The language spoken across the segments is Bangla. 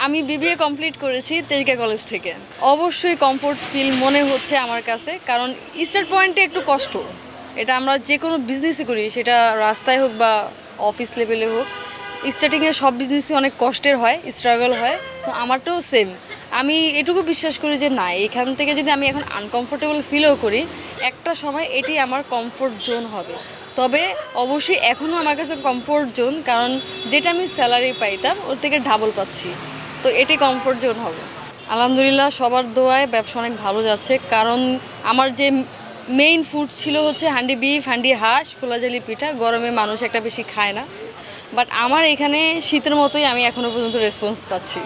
আমি বিবিএ কমপ্লিট করেছি তেজগাঁ কলেজ থেকে। অবশ্যই কমফোর্ট ফিল মনে হচ্ছে আমার কাছে, কারণ স্টার্ট পয়েন্টে একটু কষ্ট। এটা আমরা যে কোনো বিজনেসই করি, সেটা রাস্তায় হোক বা অফিস লেভেলে হোক, স্টার্টিংয়ে সব বিজনেসই অনেক কষ্টের হয়, স্ট্রাগল হয়। তো আমারটাও সেম। আমি এটুকু বিশ্বাস করি যে না, এখান থেকে যদি আমি এখন আনকমফোর্টেবল ফিলও করি, একটা সময় এটি আমার কমফোর্ট জোন হবে। তবে অবশ্যই এখনও আমার কাছে কমফোর্ট জোন, কারণ যেটা আমি স্যালারি পাইতাম ওর থেকে ডাবল পাচ্ছি। তো এটি কমফোর্ট জোন হবে। আলহামদুলিল্লাহ, সবার দোয়ায় ব্যবসা অনেক ভালো যাচ্ছে, কারণ আমার যে মেইন ফুড ছিল হচ্ছে হান্ডি বিফ, হান্ডি হাঁস, খোলাজালি পিঠা। গরমে মানুষ একটা বেশি খায় না, বাট আমার এখানে শীতের মতোই আমি এখনও পর্যন্ত রেসপন্স পাচ্ছি।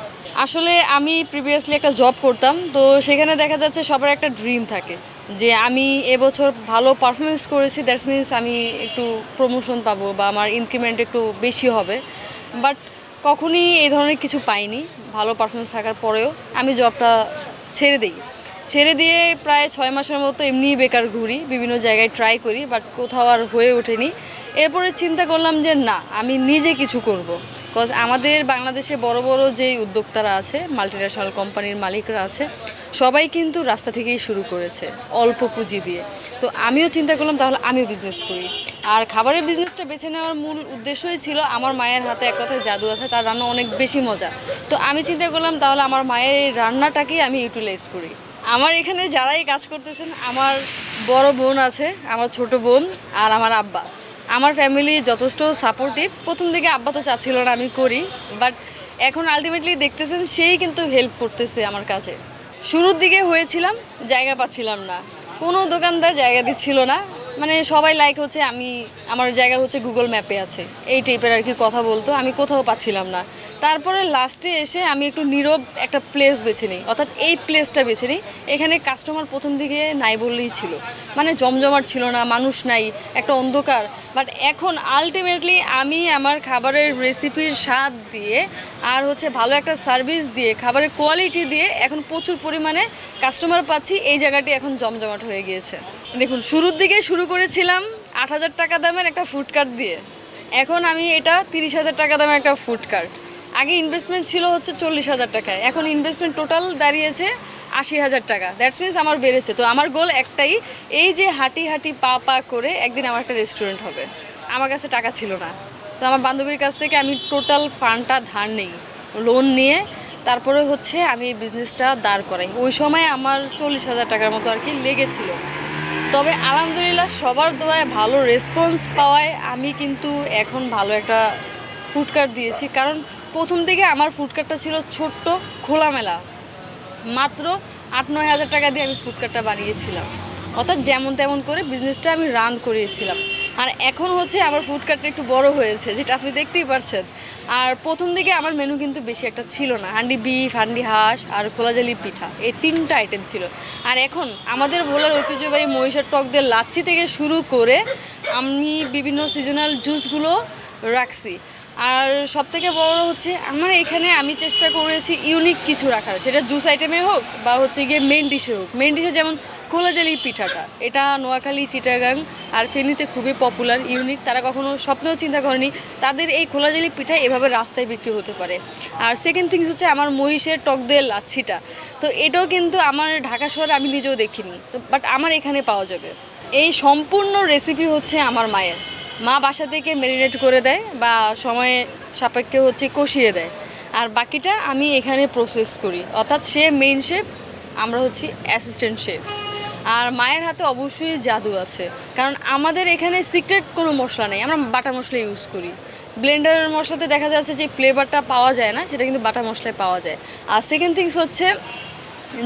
আসলে আমি প্রিভিয়াসলি একটা জব করতাম, তো সেখানে দেখা যাচ্ছে সবার একটা ড্রিম থাকে যে আমি এবছর ভালো পারফরমেন্স করেছি, দ্যাটস মিনস আমি একটু প্রমোশন পাবো বা আমার ইনক্রিমেন্ট একটু বেশি হবে। বাট কখনই এই ধরনের কিছু পাইনি। ভালো পারফরমেন্স থাকার পরেও আমি জবটা ছেড়ে দিয়ে প্রায় 6 মাসের মতো এমনিই বেকার ঘুরি, বিভিন্ন জায়গায় ট্রাই করি, বাট কোথাও আর হয়ে ওঠেনি। এরপরে চিন্তা করলাম যে না, আমি নিজে কিছু করব। বিকজ আমাদের বাংলাদেশে বড় বড় যেই উদ্যোক্তারা আছে, মাল্টিন্যাশনাল কোম্পানির মালিকরা আছে, সবাই কিন্তু রাস্তা থেকেই শুরু করেছে অল্প পুঁজি দিয়ে। তো আমিও চিন্তা করলাম তাহলে আমিও বিজনেস করি। আর খাবারের বিজনেসটা বেছে নেওয়ার মূল উদ্দেশ্যই ছিল আমার মায়ের হাতে এক কথায় জাদু আছে, তার রান্না অনেক বেশি মজা। তো আমি চিন্তা করলাম তাহলে আমার মায়ের এই রান্নাটাকেই আমি ইউটিলাইজ করি। আমার এখানে যারাই কাজ করতেছেন, আমার বড় বোন আছে, আমার ছোট বোন, আর আমার আব্বা। আমার ফ্যামিলি যথেষ্ট সাপোর্টিভ। প্রথম দিকে আব্বা তো চাচ্ছিল না আমি করি, বাট এখন আলটিমেটলি দেখতেছেন সেই কিন্তু হেল্প করতেছে আমার কাছে। শুরুর দিকে হয়েছিলাম, জায়গা পাচ্ছিলাম না, কোনো দোকানদার জায়গা দিচ্ছিল না। মানে সবাই লাইক হচ্ছে আমার জায়গা হচ্ছে গুগল ম্যাপে আছে, এই টাইপের আর কি কথা বলতো। আমি কোথাও পাচ্ছিলাম না। তারপরে লাস্টে এসে আমি একটু নীরব একটা প্লেস বেছে নিই, অর্থাৎ এই প্লেসটা বেছে নিই। এখানে কাস্টমার প্রথম দিকে নাই বললেই ছিল, মানে জমজমাট ছিল না, মানুষ নাই, একটা অন্ধকার। বাট এখন আলটিমেটলি আমি আমার খাবারের রেসিপির স্বাদ দিয়ে আর হচ্ছে ভালো একটা সার্ভিস দিয়ে, খাবারের কোয়ালিটি দিয়ে এখন প্রচুর পরিমাণে কাস্টমার পাচ্ছি। এই জায়গাটি এখন জমজমাট হয়ে গিয়েছে। দেখুন, শুরুর দিকে শুরু করেছিলাম 8,000 টাকা দামের একটা ফুড কার্ট দিয়ে। এখন আমি এটা 30,000 টাকা দামের একটা ফুড কার্ট। আগে ইনভেস্টমেন্ট ছিল হচ্ছে 40,000 টাকায়, এখন ইনভেস্টমেন্ট টোটাল দাঁড়িয়েছে 80,000 টাকা। দ্যাটস মিনস আমার বেড়েছে। তো আমার গোল একটাই, এই যে হাঁটি হাঁটি পা পা করে একদিন আমার একটা রেস্টুরেন্ট হবে। আমার কাছে টাকা ছিল না, তো আমার বান্ধবীর কাছ থেকে আমি টোটাল ফান্ডটা ধার নেই, লোন নিয়ে তারপরে হচ্ছে আমি এই বিজনেসটা দাঁড় করাই। ওই সময় আমার 40,000 টাকার মতো আর কি লেগেছিল। তবে আলহামদুলিল্লাহ, সবার দোয়ায় ভালো রেসপন্স পাওয়ায় আমি কিন্তু এখন ভালো একটা ফুড কার্ট দিয়েছি। কারণ প্রথম দিকে আমার ফুড কার্টটা ছিল ছোট্ট, খোলামেলা, মাত্র 8-9 হাজার টাকা দিয়ে আমি ফুড কার্টটা বানিয়েছিলাম। অর্থাৎ যেমন তেমন করে বিজনেসটা আমি রান করিয়েছিলাম। আর এখন হচ্ছে আমার ফুড কার্টটা একটু বড় হয়েছে, যেটা আপনি দেখতেই পারছেন। আর প্রথম দিকে আমার মেনু কিন্তু বেশি একটা ছিল না, হান্ডি বিফ, হান্ডি হাঁস আর খোলাজালি পিঠা, এই 3টা আইটেম ছিল। আর এখন আমাদের ভোলার ঐতিহ্যবাহী মহিষের টক দিয়ে লাচ্ছি থেকে শুরু করে আমি বিভিন্ন সিজনাল জুসগুলো রাখছি। আর সবথেকে বড় হচ্ছে আমার এখানে আমি চেষ্টা করেছি ইউনিক কিছু রাখার, সেটা জুস আইটেমে হোক বা হচ্ছে গিয়ে মেন ডিশে হোক। মেন ডিশে যেমন খোলাজালি পিঠাটা, এটা নোয়াখালী, চিটাগাং আর ফেনীতে খুবই পপুলার, ইউনিক। তারা কখনো স্বপ্নেও চিন্তা করেনি তাদের এই খোলাজালি পিঠা এভাবে রাস্তায় বিক্রি হতে পারে। আর সেকেন্ড থিংস হচ্ছে আমার মহিষের টক দইয়ের লাচ্ছিটা। তো এটাও কিন্তু আমার ঢাকা শহরে আমি নিজেও দেখিনি, তো বাট আমার এখানে পাওয়া যাবে। এই সম্পূর্ণ রেসিপি হচ্ছে আমার মায়ের। মা বাসা থেকে ম্যারিনেট করে দেয় বা সময় সাপেক্ষে হচ্ছে কষিয়ে দেয়, আর বাকিটা আমি এখানে প্রসেস করি। অর্থাৎ সে মেইন শেফ, আমরা হচ্ছি অ্যাসিস্ট্যান্ট শেফ। আর মায়ের হাতে অবশ্যই জাদু আছে, কারণ আমাদের এখানে সিক্রেট কোনো মশলা নেই, আমরা বাটা মশলা ইউজ করি। ব্লেন্ডারের মশলাতে দেখা যাচ্ছে যে ফ্লেভারটা পাওয়া যায় না, সেটা কিন্তু বাটা মশলায় পাওয়া যায়। আর সেকেন্ড থিংস হচ্ছে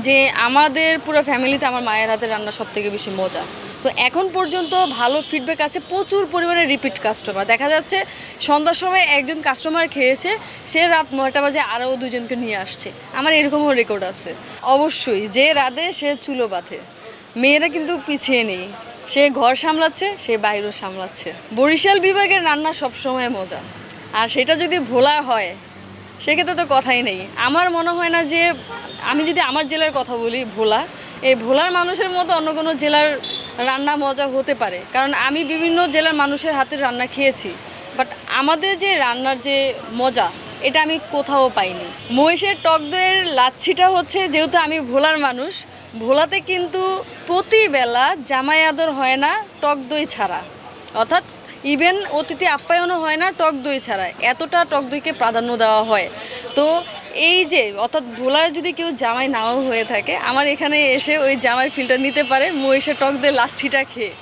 যে আমাদের পুরো ফ্যামিলিতে আমার মায়ের হাতে রান্না সবথেকে বেশি মজা। তো এখন পর্যন্ত ভালো ফিডব্যাক আছে, প্রচুর পরিমাণে রিপিট কাস্টমার। দেখা যাচ্ছে সন্ধ্যার সময় একজন কাস্টমার খেয়েছে, সে রাত 9টা বাজে আরও 2জনকে নিয়ে আসছে। আমার এরকমও রেকর্ড আছে। অবশ্যই যে রাধে সে চুলো বাঁধে, মেয়েরা কিন্তু পিছিয়ে নেই। সে ঘর সামলাচ্ছে, সে বাইরেও সামলাচ্ছে। বরিশাল বিভাগের রান্না সবসময় মজা, আর সেটা যদি ভোলা হয় সেক্ষেত্রে তো কথাই নেই। আমার মনে হয় না যে, আমি যদি আমার জেলার কথা বলি, ভোলা, এই ভোলার মানুষের মতো অন্য কোনো জেলার রান্না মজা হতে পারে। কারণ আমি বিভিন্ন জেলার মানুষের হাতের রান্না খেয়েছি, বাট আমাদের যে রান্নার যে মজা, এটা আমি কোথাও পাইনি। মহিষের টক দইয়ের লাচ্ছিটা হচ্ছে, যেহেতু আমি ভোলার মানুষ, ভোলাতে কিন্তু প্রতিবেলা জামাই আদর হয় না টক দই ছাড়া, অর্থাৎ ইভেন অতিথি আপ্যায়নও হয় না টক দই ছাড়া, এতটা টক দইকে প্রাধান্য দেওয়া হয়। তো এই যে অর্থাৎ ভোলার যদি কেউ জামাই নাও হয়ে থাকে, আমার এখানে এসে ওই জামাই ফিলটা নিতে পারে মহিষের টক দই লাচ্ছিটা খেয়ে।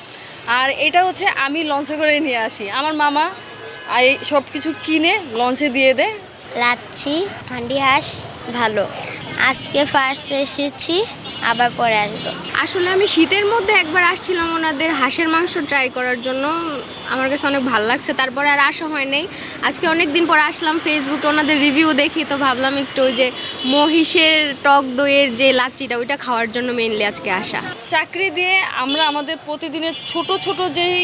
আর এটা হচ্ছে আমি লঞ্চে করে নিয়ে আসি, আমার মামা এই সব কিছু কিনে লঞ্চে দিয়ে দেয়। লাচ্ছি হান্ডি হাঁস ভালো, আজকে ফার্স্ট এসেছি, আবার পরে আসবো। আসলে আমি শীতের মধ্যে একবার আসছিলাম ওনাদের হাঁসের মাংস ট্রাই করার জন্য, আমার কাছে অনেক ভালো লাগছে, তারপরে আর আসা হয় নাই। আজকে অনেক দিন পর আসলাম, ফেসবুকে ওনাদের রিভিউ দেখি, তো ভাবলাম একটু ওই যে মহিষের টক দইয়ের যে লাচ্ছিটা ওইটা খাওয়ার জন্য মেইনলি আজকে আসা। চাকরি দিয়ে আমরা আমাদের প্রতিদিনের ছোট ছোট যেই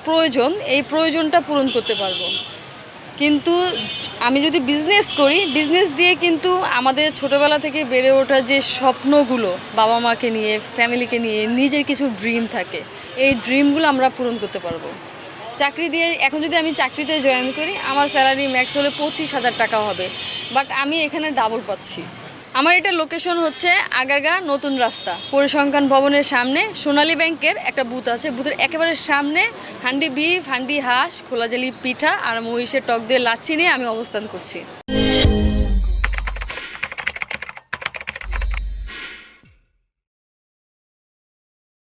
প্রয়োজন, এই প্রয়োজনটা পূরণ করতে পারবো, কিন্তু আমি যদি বিজনেস করি, বিজনেস দিয়ে কিন্তু আমাদের ছোটোবেলা থেকে বেড়ে ওঠা যে স্বপ্নগুলো, বাবা মাকে নিয়ে, ফ্যামিলিকে নিয়ে নিজের কিছু ড্রিম থাকে, এই ড্রিমগুলো আমরা পূরণ করতে পারবো। চাকরি দিয়ে এখন যদি আমি চাকরিতে জয়েন করি, আমার স্যালারি ম্যাক্স হলে 25,000 টাকা হবে, বাট আমি এখানে ডাবল পাচ্ছি। আমার এটা লোকেশন হচ্ছে আগারগাঁ নতুন রাস্তা, পরিসংখ্যান ভবনের সামনে সোনালী ব্যাংকের একটা বুথ আছে, বুথের একেবারে সামনে হান্ডি বিফ, হান্ডি হাঁস, খোলা জালি পিঠা আর মহিষের টক দিয়ে লাচ্ছি নিয়ে আমি অবস্থান করছি।